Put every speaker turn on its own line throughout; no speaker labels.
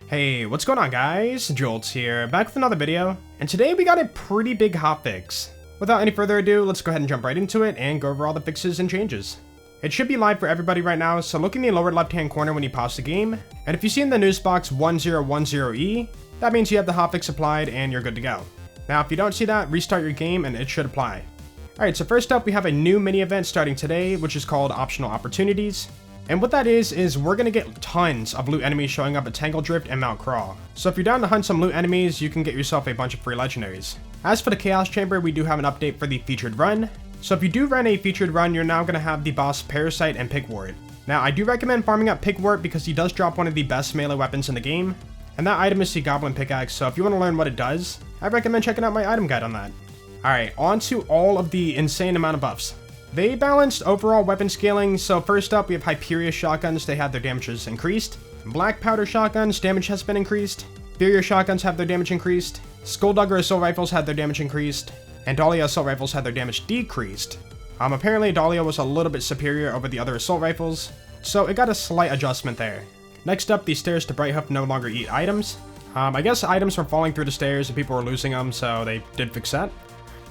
Hey, what's going on guys? Jolts here, back with another video, and today we got a pretty big hotfix. Without any further ado, let's go ahead and jump right into it and go over all the fixes and changes. It should be live for everybody right now, so look in the lower left hand corner when you pause the game, and if you see in the news box 1010E, that means you have the hotfix applied and you're good to go. Now if you don't see that, restart your game and it should apply. Alright, so first up we have a new mini event starting today, which is called Optional Opportunities. And what that is we're gonna get tons of loot enemies showing up at Tangle Drift and Mount Crawl. So if you're down to hunt some loot enemies, you can get yourself a bunch of free legendaries. As for the Chaos Chamber, we do have an update for the featured run. So if you do run a featured run, you're now gonna have the boss Parasite and Pigwort. Now I do recommend farming up Pigwort because he does drop one of the best melee weapons in the game. And that item is the Goblin Pickaxe, so if you wanna learn what it does, I recommend checking out my item guide on that. Alright, on to all of the insane amount of buffs. They balanced overall weapon scaling, so first up we have Hyperious Shotguns, they had their damages increased. Black Powder Shotguns, damage has been increased. Hyperious Shotguns have their damage increased. Skulldugger Assault Rifles had their damage increased. And Dahlia Assault Rifles had their damage decreased. Apparently Dahlia was a little bit superior over the other Assault Rifles, so it got a slight adjustment there. Next up, the Stairs to Brighthoof no longer eat items. I guess items were falling through the stairs and people were losing them, so they did fix that.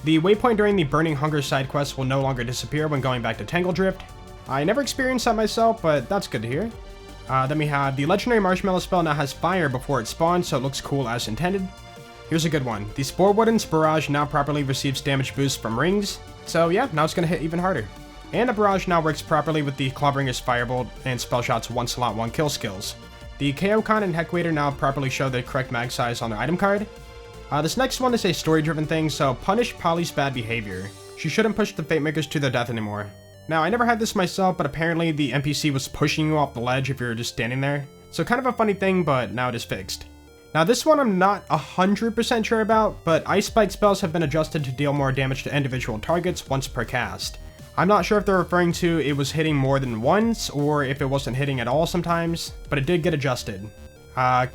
The waypoint during the Burning Hunger side quest will no longer disappear when going back to Tangle Drift. I never experienced that myself, but that's good to hear. Then we have the legendary Marshmallow spell now has fire before it spawns, so it looks cool as intended. Here's a good one. The Spore Warden's Barrage now properly receives damage boost from rings, so yeah, now it's going to hit even harder. And a Barrage now works properly with the Clawbringer's Firebolt and Spell Shot's 1 slot 1 kill skills. The KO Con and Heckwaiter now properly show the correct mag size on their item card. This next one is a story-driven thing, so punish Polly's bad behavior. She shouldn't push the Fate Makers to their death anymore. Now, I never had this myself, but apparently the NPC was pushing you off the ledge if you were just standing there. So kind of a funny thing, but now it is fixed. Now this one I'm not 100% sure about, but Ice Spike spells have been adjusted to deal more damage to individual targets once per cast. I'm not sure if they're referring to it was hitting more than once, or if it wasn't hitting at all sometimes, but it did get adjusted.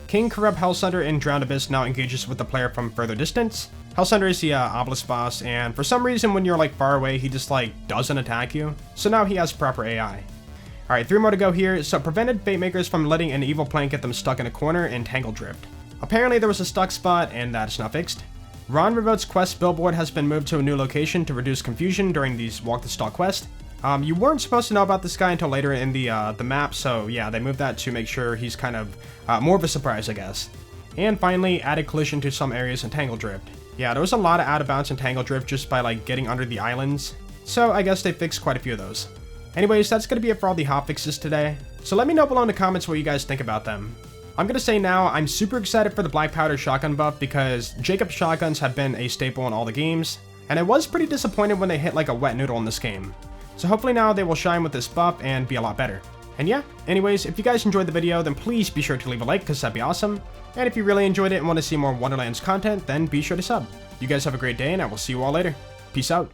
King Corrupt Hellsunder in Drowned Abyss now engages with the player from further distance. Hellsunder is the obelisk boss, and for some reason when you're like far away, he just like doesn't attack you. So now he has proper AI. Alright, 3 more to go here. So prevented Fate Makers from letting an evil plant get them stuck in a corner in Tangle Drift. Apparently there was a stuck spot, and that is now fixed. Ron Revote's quest billboard has been moved to a new location to reduce confusion during these Walk the Stalk quest. You weren't supposed to know about this guy until later in the map, so yeah, they moved that to make sure he's kind of more of a surprise, I guess. And finally, added collision to some areas in Tangle Drift. Yeah, there was a lot of out of bounds in Tangle Drift just by like getting under the islands, so I guess they fixed quite a few of those. Anyways, that's gonna be it for all the hotfixes today, so let me know below in the comments what you guys think about them. I'm gonna say now, I'm super excited for the Black Powder Shotgun buff because Jacob's shotguns have been a staple in all the games, and I was pretty disappointed when they hit like a wet noodle in this game. So hopefully now they will shine with this buff and be a lot better. And yeah, anyways, if you guys enjoyed the video, then please be sure to leave a like because that'd be awesome. And if you really enjoyed it and want to see more Wonderlands content, then be sure to sub. You guys have a great day and I will see you all later. Peace out.